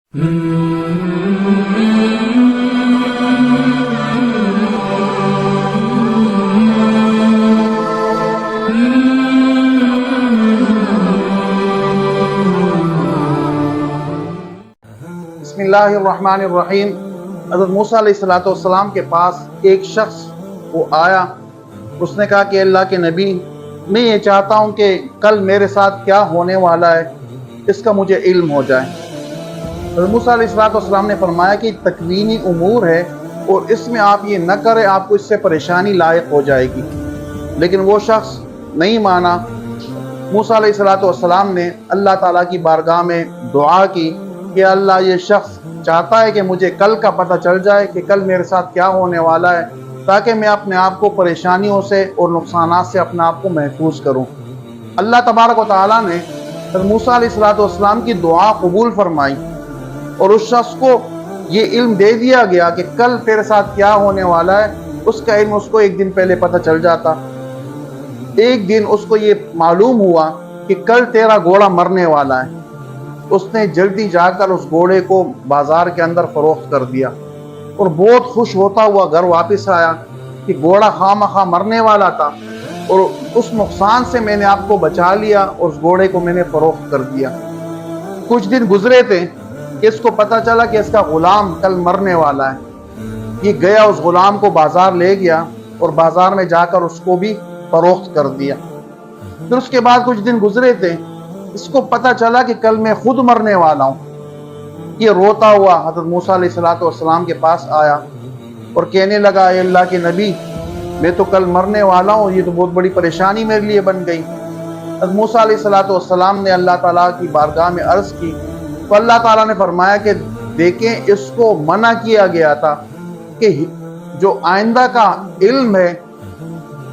بسم اللہ الرحمن الرحیم۔ حضرت موسیٰ علیہ السلام کے پاس ایک شخص وہ آیا، اس نے کہا کہ اللہ کے نبی، میں یہ چاہتا ہوں کہ کل میرے ساتھ کیا ہونے والا ہے اس کا مجھے علم ہو جائے۔ حضرت موسیٰ علیہ السلام نے فرمایا کہ تکوینی امور ہے اور اس میں آپ یہ نہ کریں، آپ کو اس سے پریشانی لاحق ہو جائے گی۔ لیکن وہ شخص نہیں مانا۔ موسیٰ علیہ السلام نے اللہ تعالیٰ کی بارگاہ میں دعا کی کہ اللہ، یہ شخص چاہتا ہے کہ مجھے کل کا پتہ چل جائے کہ کل میرے ساتھ کیا ہونے والا ہے، تاکہ میں اپنے آپ کو پریشانیوں سے اور نقصانات سے اپنے آپ کو محفوظ کروں۔ اللہ تبارک و تعالیٰ نے حضرت موسیٰ علیہ السلام کی دعا قبول فرمائی اور اس شخص کو یہ علم دے دیا گیا کہ کل تیرے ساتھ کیا ہونے والا ہے۔ اس کا علم اس کو ایک دن پہلے پتہ چل جاتا۔ ایک دن اس کو یہ معلوم ہوا کہ کل تیرا گھوڑا مرنے والا ہے۔ اس نے جلدی جا کر اس گھوڑے کو بازار کے اندر فروخت کر دیا اور بہت خوش ہوتا ہوا گھر واپس آیا کہ گھوڑا خواہ مرنے والا تھا اور اس نقصان سے میں نے آپ کو بچا لیا اور اس گھوڑے کو میں نے فروخت کر دیا۔ کچھ دن گزرے تھے کہ اس کو پتہ چلا کہ اس کا غلام کل مرنے والا ہے۔ یہ گیا، اس غلام کو بازار لے گیا اور بازار میں جا کر اس کو بھی فروخت کر دیا۔ پھر اس کے بعد کچھ دن گزرے تھے، اس کو پتہ چلا کہ کل میں خود مرنے والا ہوں۔ یہ روتا ہوا حضرت موسیٰ علیہ السلام کے پاس آیا اور کہنے لگا، اے اللہ کے نبی، میں تو کل مرنے والا ہوں، یہ تو بہت بڑی پریشانی میرے لیے بن گئی۔ حضرت موسیٰ علیہ السلام نے اللہ تعالیٰ کی بارگاہ میں عرض کی تو اللہ تعالیٰ نے فرمایا کہ دیکھیں، اس کو منع کیا گیا تھا کہ جو آئندہ کا علم ہے،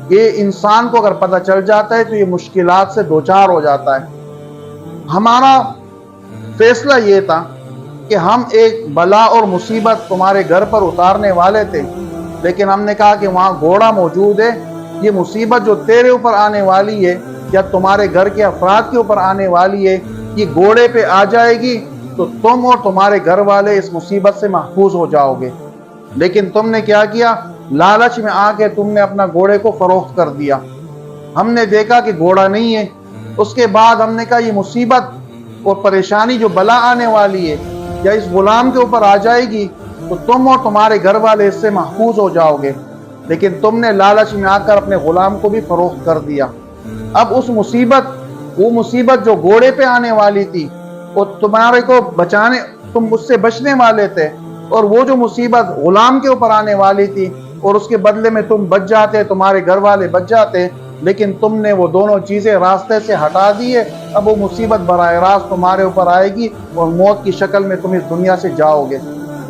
یہ انسان کو اگر پتہ چل جاتا ہے تو یہ مشکلات سے دوچار ہو جاتا ہے۔ ہمارا فیصلہ یہ تھا کہ ہم ایک بلا اور مصیبت تمہارے گھر پر اتارنے والے تھے، لیکن ہم نے کہا کہ وہاں گھوڑا موجود ہے، یہ مصیبت جو تیرے اوپر آنے والی ہے یا تمہارے گھر کے افراد کے اوپر آنے والی ہے، یہ گھوڑے پہ آ جائے گی تو تم اور تمہارے گھر والے اس مصیبت سے محفوظ ہو جاؤ گے۔ لیکن تم نے کیا کیا؟ لالچ میں آ کے تم نے اپنا گھوڑے کو فروخت کر دیا۔ ہم نے دیکھا کہ گھوڑا نہیں ہے، اس کے بعد ہم نے کہا یہ مصیبت اور پریشانی جو بلا آنے والی ہے یا اس غلام کے اوپر آ جائے گی تو تم اور تمہارے گھر والے اس سے محفوظ ہو جاؤ گے، لیکن تم نے لالچ میں آ کر اپنے غلام کو بھی فروخت کر دیا۔ اب اس مصیبت، وہ مصیبت جو گھوڑے پہ آنے والی تھی اور تمہارے کو بچانے، تم اس سے بچنے والے تھے، اور وہ جو مصیبت غلام کے اوپر آنے والی تھی اور اس کے بدلے میں تم بچ جاتے، تمہارے گھر والے بچ جاتے، لیکن تم نے وہ دونوں چیزیں راستے سے ہٹا دیے۔ اب وہ مصیبت براہ راست تمہارے اوپر آئے گی اور موت کی شکل میں تم اس دنیا سے جاؤ گے۔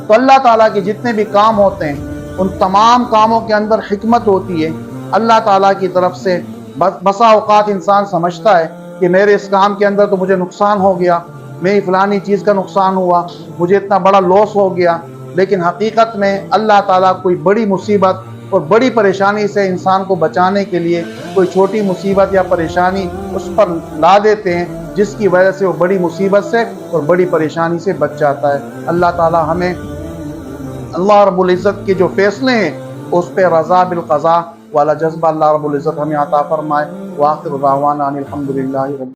تو اللہ تعالیٰ کے جتنے بھی کام ہوتے ہیں ان تمام کاموں کے اندر حکمت ہوتی ہے اللہ تعالیٰ کی طرف سے۔ بسا اوقات انسان سمجھتا ہے کہ میرے اس کام کے اندر تو مجھے نقصان ہو گیا، میں فلانی چیز کا نقصان ہوا، مجھے اتنا بڑا لاس ہو گیا، لیکن حقیقت میں اللہ تعالیٰ کوئی بڑی مصیبت اور بڑی پریشانی سے انسان کو بچانے کے لیے کوئی چھوٹی مصیبت یا پریشانی اس پر لا دیتے ہیں، جس کی وجہ سے وہ بڑی مصیبت سے اور بڑی پریشانی سے بچ جاتا ہے۔ اللہ تعالیٰ ہمیں اللہ رب العزت کے جو فیصلے ہیں اس پہ رضا بالقضاء والا جذبہ اللہ رب العزت ہمیں عطا فرمائے۔ وآخر دعوانا ان الحمد للہ رب